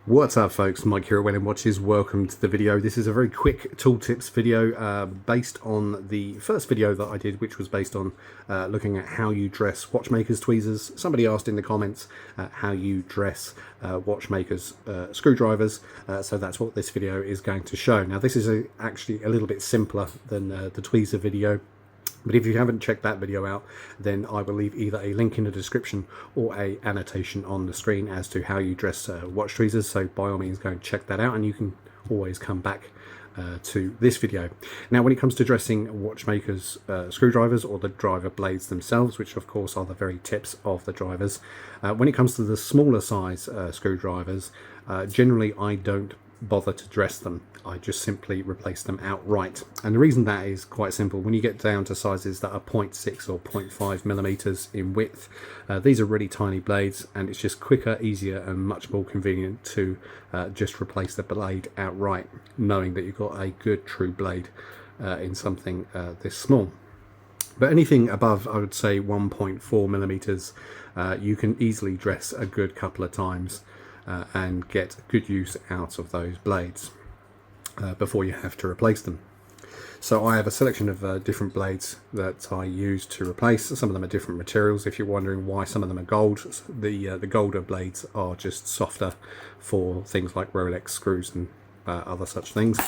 What's up folks, Mike here at When Watches. Welcome to the video. This is a very quick tooltips video based on the first video that I did, which was based on looking at how you dress watchmakers tweezers. Somebody asked in the comments how you dress watchmakers screwdrivers, so that's what this video is going to show. Now this is actually a little bit simpler than the tweezer video. But if you haven't checked that video out, then I will leave either a link in the description or a annotation on the screen as to how you dress watch tweezers. So by all means, go and check that out, and you can always come back to this video. Now, when it comes to dressing watchmakers screwdrivers or the driver blades themselves, which of course are the very tips of the drivers, when it comes to the smaller size screwdrivers, generally I don't bother to dress them. I just simply replace them outright, and the reason that is quite simple. When you get down to sizes that are 0.6 or 0.5 millimeters in width, these are really tiny blades, and it's just quicker, easier and much more convenient to just replace the blade outright, knowing that you've got a good true blade in something this small. But anything above, I would say 1.4 millimeters, you can easily dress a good couple of times and get good use out of those blades before you have to replace them. So I have a selection of different blades that I use to replace. Some of them are different materials. If you're wondering why some of them are gold, the golder blades are just softer for things like Rolex screws and other such things.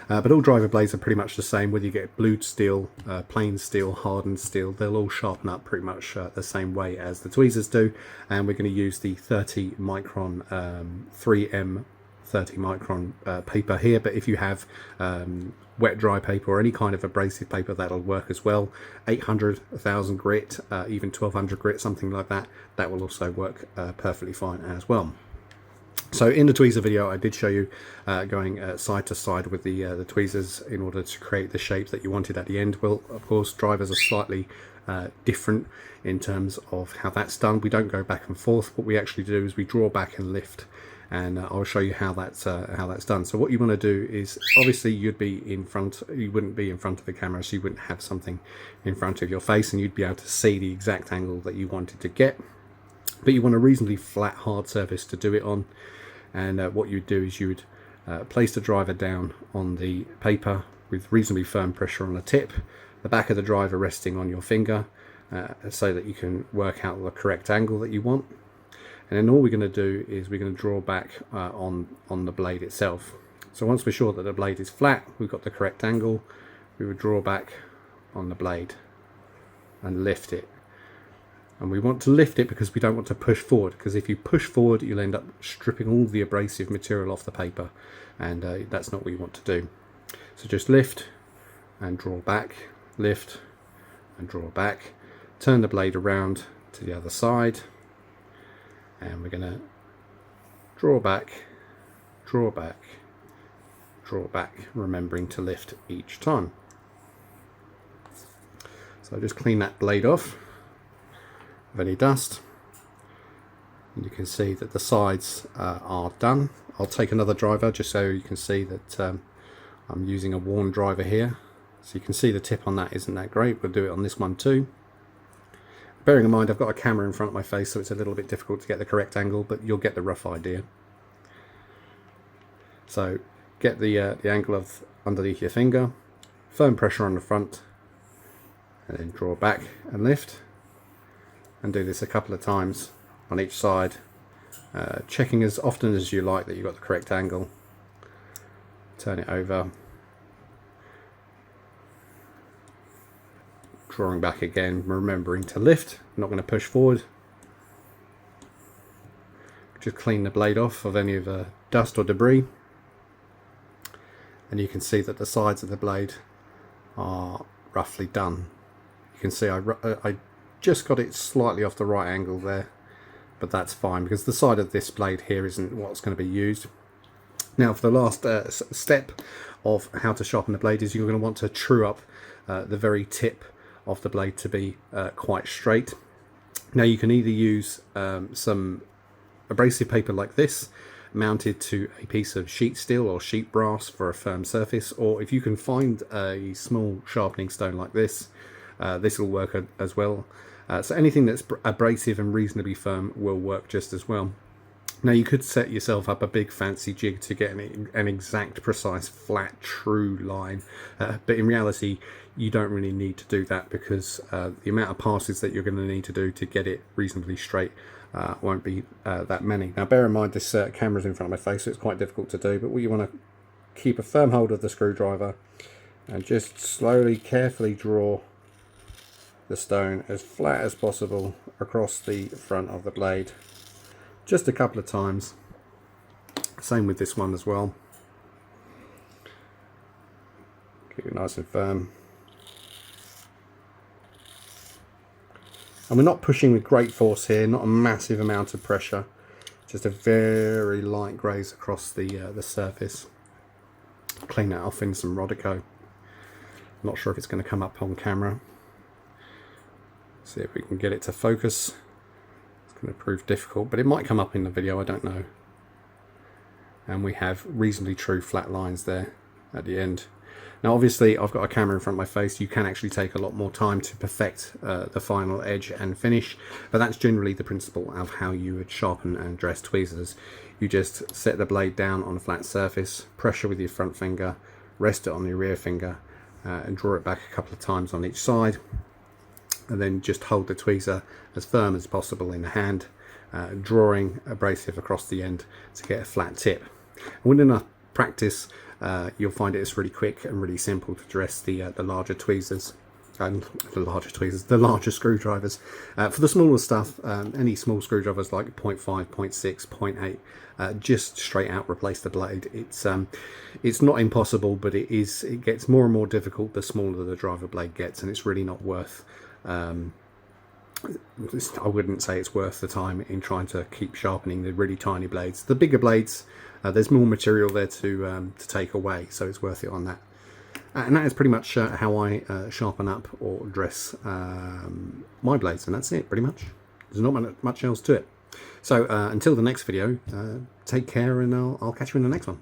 But all driver blades are pretty much the same, whether you get blued steel, plain steel, hardened steel. They'll all sharpen up pretty much the same way as the tweezers do. And we're going to use the 30 micron 3M 30 micron paper here, but if you have wet dry paper or any kind of abrasive paper, that'll work as well. 800, 1000 grit, even 1200 grit, something like that, that will also work perfectly fine as well. So in the tweezer video, I did show you going side to side with the tweezers in order to create the shape that you wanted at the end. Well, of course, drivers are slightly different in terms of how that's done. We don't go back and forth. What we actually do is we draw back and lift, and I'll show you how that's done. So what you want to do is, obviously you wouldn't be in front of the camera, so you wouldn't have something in front of your face and you'd be able to see the exact angle that you wanted to get. But you want a reasonably flat, hard surface to do it on. And what you'd do is you would place the driver down on the paper with reasonably firm pressure on the tip, the back of the driver resting on your finger, so that you can work out the correct angle that you want. And then all we're going to do is we're going to draw back on the blade itself. So once we're sure that the blade is flat, we've got the correct angle, we would draw back on the blade and lift it. And we want to lift it because we don't want to push forward, because if you push forward you'll end up stripping all the abrasive material off the paper, and that's not what you want to do. So just lift and draw back, lift and draw back, turn the blade around to the other side, and we're going to draw back, draw back, draw back, remembering to lift each time. So just clean that blade off of any dust, and you can see that the sides are done. I'll take another driver just so you can see that I'm using a worn driver here, so you can see the tip on that isn't that great. We'll do it on this one too. Bearing in mind I've got a camera in front of my face, so it's a little bit difficult to get the correct angle, but you'll get the rough idea. So get the angle of underneath your finger, firm pressure on the front, and then draw back and lift, and do this a couple of times on each side, checking as often as you like that you've got the correct angle. Turn it over, drawing back again, remembering to lift, not going to push forward. Just clean the blade off of any of the dust or debris, and you can see that the sides of the blade are roughly done. You can see I just got it slightly off the right angle there, but that's fine because the side of this blade here isn't what's going to be used. Now for the last step of how to sharpen the blade is you're going to want to true up the very tip of the blade to be quite straight. Now you can either use some abrasive paper like this mounted to a piece of sheet steel or sheet brass for a firm surface, or if you can find a small sharpening stone like this, this will work as well. So anything that's abrasive and reasonably firm will work just as well. Now you could set yourself up a big fancy jig to get an exact, precise, flat, true line, but in reality you don't really need to do that, because the amount of passes that you're going to need to do to get it reasonably straight won't be that many. Now bear in mind this camera's in front of my face, so it's quite difficult to do, but what you want to keep a firm hold of the screwdriver and just slowly, carefully draw the stone as flat as possible across the front of the blade. Just a couple of times. Same with this one as well. Keep it nice and firm. And we're not pushing with great force here, not a massive amount of pressure, just a very light graze across the surface. Clean that off in some Rodico. Not sure if it's going to come up on camera. See if we can get it to focus. It's going to prove difficult, but it might come up in the video, I don't know. And we have reasonably true flat lines there at the end. Now obviously I've got a camera in front of my face. You can actually take a lot more time to perfect the final edge and finish, but that's generally the principle of how you would sharpen and dress tweezers. You just set the blade down on a flat surface, pressure with your front finger, rest it on your rear finger, and draw it back a couple of times on each side, and then just hold the tweezer as firm as possible in the hand, drawing abrasive across the end to get a flat tip. And with enough practice, you'll find it's really quick and really simple to dress the larger tweezers, the larger screwdrivers. For the smaller stuff, any small screwdrivers like 0.5, 0.6, 0.8, just straight out replace the blade. It's not impossible, but it gets more and more difficult the smaller the driver blade gets, and it's really not worth. I wouldn't say it's worth the time in trying to keep sharpening the really tiny blades. The bigger blades, there's more material there to take away, so it's worth it on that. And that is pretty much how I sharpen up or dress my blades, and that's it pretty much. There's not much else to it. So until the next video, take care, and I'll catch you in the next one.